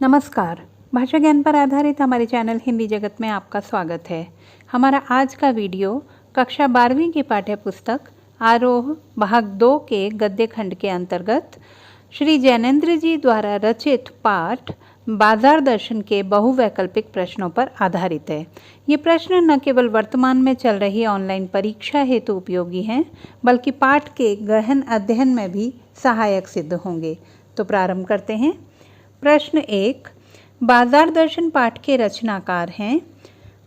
नमस्कार। भाषा ज्ञान पर आधारित हमारे चैनल हिंदी जगत में आपका स्वागत है। हमारा आज का वीडियो कक्षा 12वीं की पाठ्य पुस्तक आरोह भाग 2 के गद्य खंड के अंतर्गत श्री जैनेन्द्र जी द्वारा रचित पाठ बाजार दर्शन के बहुवैकल्पिक प्रश्नों पर आधारित है। ये प्रश्न न केवल वर्तमान में चल रही ऑनलाइन परीक्षा हेतु उपयोगी हैं, बल्कि पाठ के गहन अध्ययन में भी सहायक सिद्ध होंगे। तो प्रारंभ करते हैं। प्रश्न 1। बाजार दर्शन पाठ के रचनाकार हैं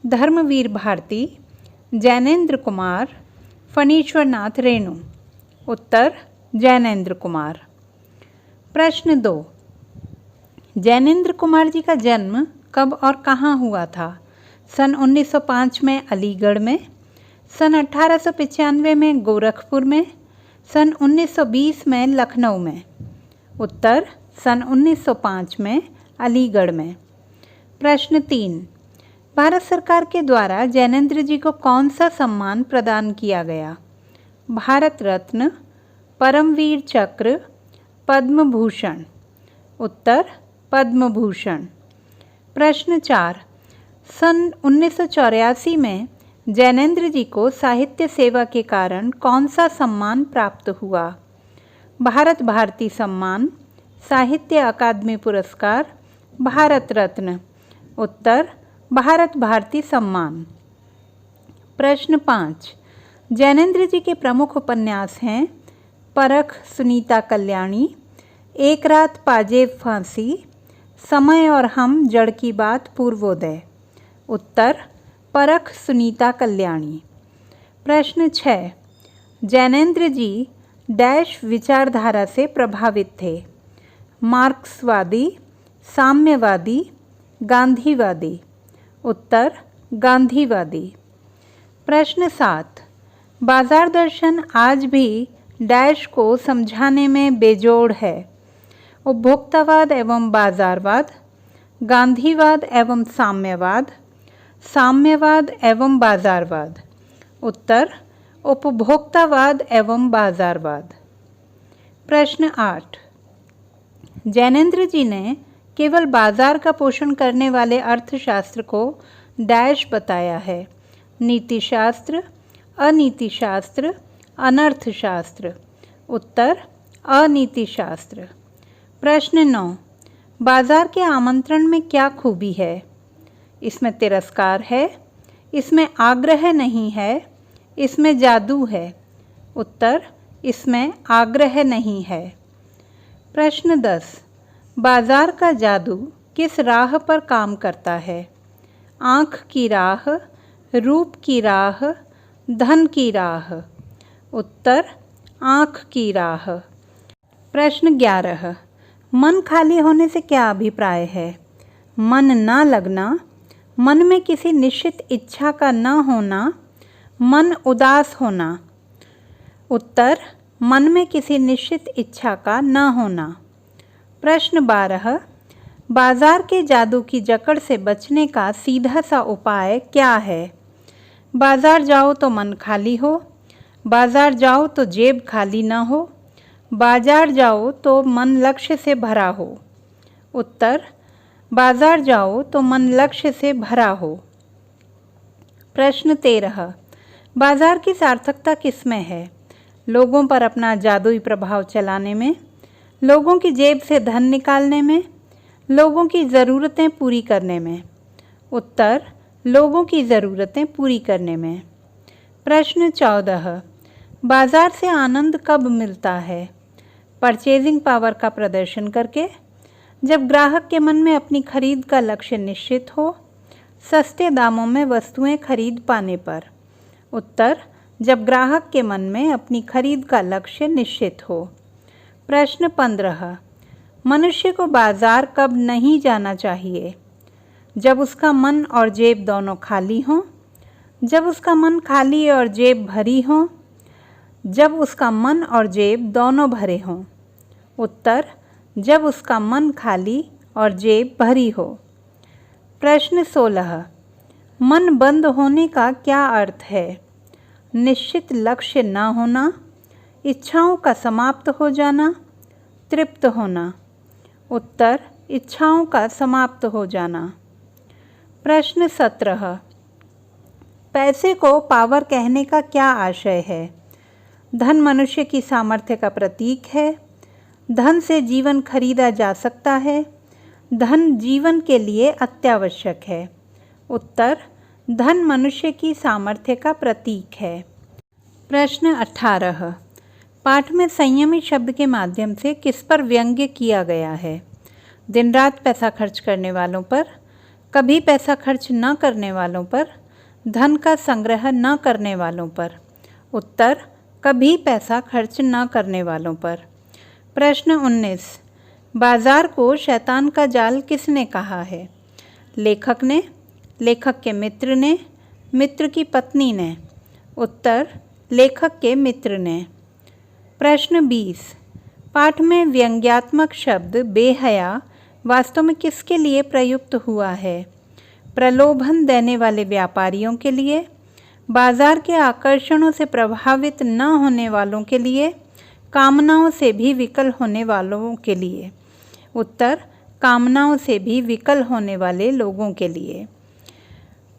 धर्मवीर भारती, जैनेन्द्र कुमार, फणीश्वरनाथ रेणु। उत्तर जैनेन्द्र कुमार। प्रश्न 2। जैनेन्द्र कुमार जी का जन्म कब और कहाँ हुआ था? सन 1905 में अलीगढ़ में, सन 1895 में गोरखपुर में, सन 1920 में लखनऊ में। उत्तर सन 1905 में अलीगढ़ में। प्रश्न 3। भारत सरकार के द्वारा जैनेन्द्र जी को कौन सा सम्मान प्रदान किया गया? भारत रत्न, परमवीर चक्र, पद्म भूषण। उत्तर पद्म भूषण। प्रश्न 4। सन 1984 में जैनेन्द्र जी को साहित्य सेवा के कारण कौन सा सम्मान प्राप्त हुआ? भारत भारती सम्मान, साहित्य अकादमी पुरस्कार, भारत रत्न। उत्तर भारत भारती सम्मान। प्रश्न 5। जैनेन्द्र जी के प्रमुख उपन्यास हैं परख सुनीता कल्याणी, एक रात पाजेब फांसी, समय और हम, जड़ की बात, पूर्वोदय। उत्तर परख सुनीता कल्याणी। प्रश्न 6। जैनेन्द्र जी डैश विचारधारा से प्रभावित थे? मार्क्सवादी, साम्यवादी, गांधीवादी। उत्तर गांधीवादी। प्रश्न 7। बाजार दर्शन आज भी डैश को समझाने में बेजोड़ है? उपभोक्तावाद एवं बाजारवाद, गांधीवाद एवं साम्यवाद, साम्यवाद एवं बाजारवाद। उत्तर उपभोक्तावाद एवं बाजारवाद। प्रश्न 8। जैनेन्द्र जी ने केवल बाजार का पोषण करने वाले अर्थशास्त्र को डैश बताया है? नीतिशास्त्र, अनीतिशास्त्र, अनर्थशास्त्र। उत्तर अनीतिशास्त्र। प्रश्न 9। बाजार के आमंत्रण में क्या खूबी है? इसमें तिरस्कार है, इसमें आग्रह नहीं है, इसमें जादू है। उत्तर इसमें आग्रह नहीं है। प्रश्न 10। बाजार का जादू किस राह पर काम करता है? आँख की राह, रूप की राह, धन की राह। उत्तर आँख की राह। प्रश्न 11। मन खाली होने से क्या अभिप्राय है? मन ना लगना, मन में किसी निश्चित इच्छा का न होना, मन उदास होना। उत्तर मन में किसी निश्चित इच्छा का न होना। प्रश्न 12। बाजार के जादू की जकड़ से बचने का सीधा सा उपाय क्या है? बाजार जाओ तो मन खाली हो, बाजार जाओ तो जेब खाली ना हो, बाजार जाओ तो मन लक्ष्य से भरा हो। उत्तर बाजार जाओ तो मन लक्ष्य से भरा हो। प्रश्न 13। बाजार की सार्थकता किसमें है? लोगों पर अपना जादुई प्रभाव चलाने में, लोगों की जेब से धन निकालने में, लोगों की ज़रूरतें पूरी करने में। उत्तर लोगों की ज़रूरतें पूरी करने में। प्रश्न 14। बाजार से आनंद कब मिलता है? परचेजिंग पावर का प्रदर्शन करके, जब ग्राहक के मन में अपनी खरीद का लक्ष्य निश्चित हो, सस्ते दामों में वस्तुएं खरीद पाने पर। उत्तर जब ग्राहक के मन में अपनी खरीद का लक्ष्य निश्चित हो। प्रश्न 15। मनुष्य को बाजार कब नहीं जाना चाहिए? जब उसका मन और जेब दोनों खाली हों, जब उसका मन खाली और जेब भरी हो, जब उसका मन और जेब दोनों भरे हों। उत्तर जब उसका मन खाली और जेब भरी हो। प्रश्न 16। मन बंद होने का क्या अर्थ है? निश्चित लक्ष्य न होना, इच्छाओं का समाप्त हो जाना, तृप्त होना। उत्तर इच्छाओं का समाप्त हो जाना। प्रश्न 17। पैसे को पावर कहने का क्या आशय है? धन मनुष्य की सामर्थ्य का प्रतीक है। धन से जीवन खरीदा जा सकता है। धन जीवन के लिए अत्यावश्यक है। उत्तर, धन मनुष्य की सामर्थ्य का प्रतीक है। प्रश्न 18। पाठ में संयमी शब्द के माध्यम से किस पर व्यंग्य किया गया है? दिन रात पैसा खर्च करने वालों पर, कभी पैसा खर्च न करने वालों पर, धन का संग्रह न करने वालों पर। उत्तर, कभी पैसा खर्च न करने वालों पर। प्रश्न 19। बाजार को शैतान का जाल किसने कहा है? लेखक ने, लेखक के मित्र ने, मित्र की पत्नी ने। उत्तर, लेखक के मित्र ने। प्रश्न 20। पाठ में व्यंग्यात्मक शब्द बेहया वास्तव में किसके लिए प्रयुक्त हुआ है? प्रलोभन देने वाले व्यापारियों के लिए, बाजार के आकर्षणों से प्रभावित न होने वालों के लिए, कामनाओं से भी विकल होने वालों के लिए। उत्तर, कामनाओं से भी विकल होने वाले लोगों के लिए।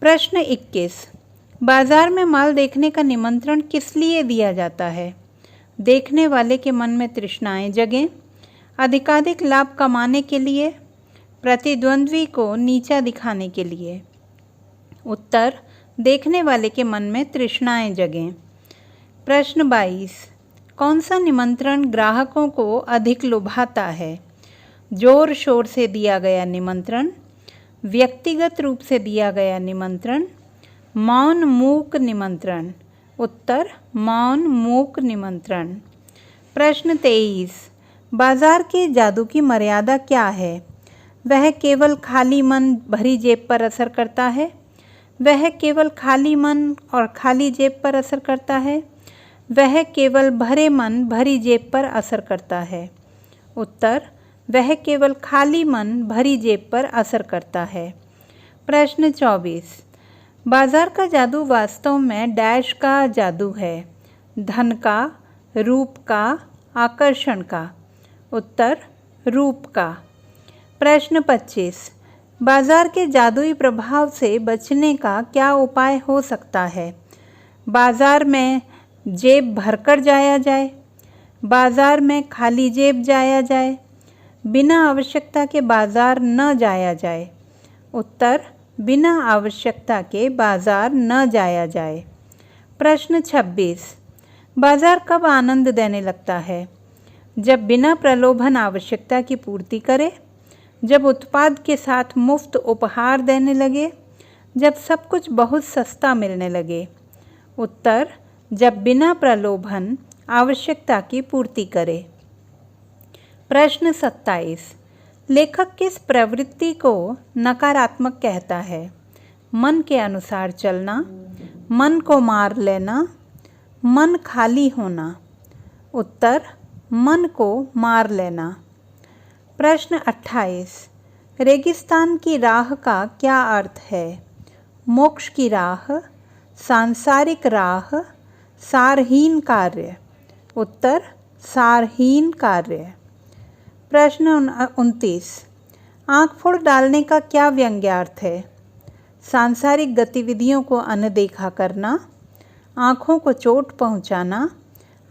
प्रश्न 21। बाजार में माल देखने का निमंत्रण किस लिए दिया जाता है? देखने वाले के मन में तृष्णाएं जगें, अधिकाधिक लाभ कमाने के लिए, प्रतिद्वंद्वी को नीचा दिखाने के लिए। उत्तर, देखने वाले के मन में तृष्णाएं जगें। प्रश्न 22। कौन सा निमंत्रण ग्राहकों को अधिक लुभाता है? जोर शोर से दिया गया निमंत्रण, व्यक्तिगत रूप से दिया गया निमंत्रण, मौन मूक निमंत्रण। उत्तर, मौन मूक निमंत्रण। प्रश्न 23। बाजार के जादू की मर्यादा क्या है? वह केवल खाली मन भरी जेब पर असर करता है। वह केवल खाली मन और खाली जेब पर असर करता है। वह केवल भरे मन भरी जेब पर असर करता है। उत्तर, वह केवल खाली मन भरी जेब पर असर करता है। प्रश्न 24। बाजार का जादू वास्तव में डैश का जादू है? धन का, रूप का, आकर्षण का। उत्तर, रूप का। प्रश्न 25। बाजार के जादुई प्रभाव से बचने का क्या उपाय हो सकता है? बाजार में जेब भरकर जाया जाए, बाजार में खाली जेब जाया जाए, बिना आवश्यकता के बाजार न जाया जाए। उत्तर, बिना आवश्यकता के बाजार न जाया जाए। प्रश्न 26। बाजार कब आनंद देने लगता है? जब बिना प्रलोभन आवश्यकता की पूर्ति करे, जब उत्पाद के साथ मुफ्त उपहार देने लगे, जब सब कुछ बहुत सस्ता मिलने लगे। उत्तर, जब बिना प्रलोभन आवश्यकता की पूर्ति करे। प्रश्न 27। लेखक किस प्रवृत्ति को नकारात्मक कहता है? मन के अनुसार चलना, मन को मार लेना, मन खाली होना। उत्तर, मन को मार लेना। प्रश्न 28। रेगिस्तान की राह का क्या अर्थ है? मोक्ष की राह, सांसारिक राह, सारहीन कार्य। उत्तर, सारहीन कार्य। प्रश्न 29। आँख फोड़ डालने का क्या व्यंग्यार्थ है? सांसारिक गतिविधियों को अनदेखा करना, आँखों को चोट पहुँचाना,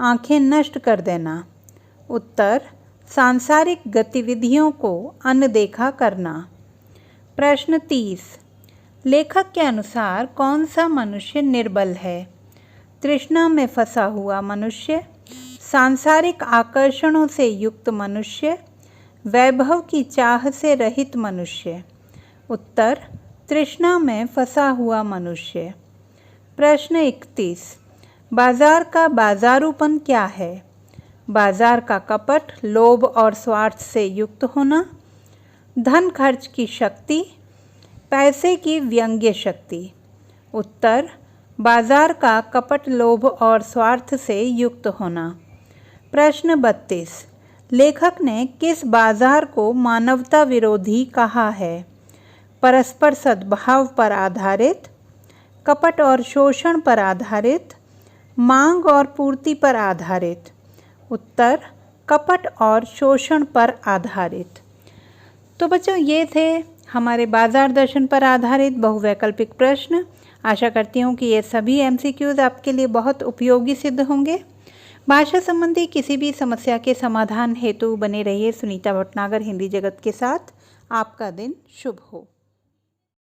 आँखें नष्ट कर देना। उत्तर, सांसारिक गतिविधियों को अनदेखा करना। प्रश्न 30। लेखक के अनुसार कौन सा मनुष्य निर्बल है? तृष्णा में फंसा हुआ मनुष्य, सांसारिक आकर्षणों से युक्त मनुष्य, वैभव की चाह से रहित मनुष्य। उत्तर, तृष्णा में फंसा हुआ मनुष्य। प्रश्न 31। बाजार का बाजारूपन क्या है? बाजार का कपट, लोभ और स्वार्थ से युक्त होना, धन खर्च की शक्ति, पैसे की व्यंग्य शक्ति। उत्तर, बाजार का कपट, लोभ और स्वार्थ से युक्त होना। प्रश्न 32। लेखक ने किस बाजार को मानवता विरोधी कहा है? परस्पर सद्भाव पर आधारित, कपट और शोषण पर आधारित, मांग और पूर्ति पर आधारित। उत्तर, कपट और शोषण पर आधारित। तो बच्चों, ये थे हमारे बाजार दर्शन पर आधारित बहुवैकल्पिक प्रश्न। आशा करती हूँ कि ये सभी MCQs आपके लिए बहुत उपयोगी सिद्ध होंगे। भाषा संबंधी किसी भी समस्या के समाधान हेतु बने रहिए सुनीता भटनागर हिंदी जगत के साथ। आपका दिन शुभ हो।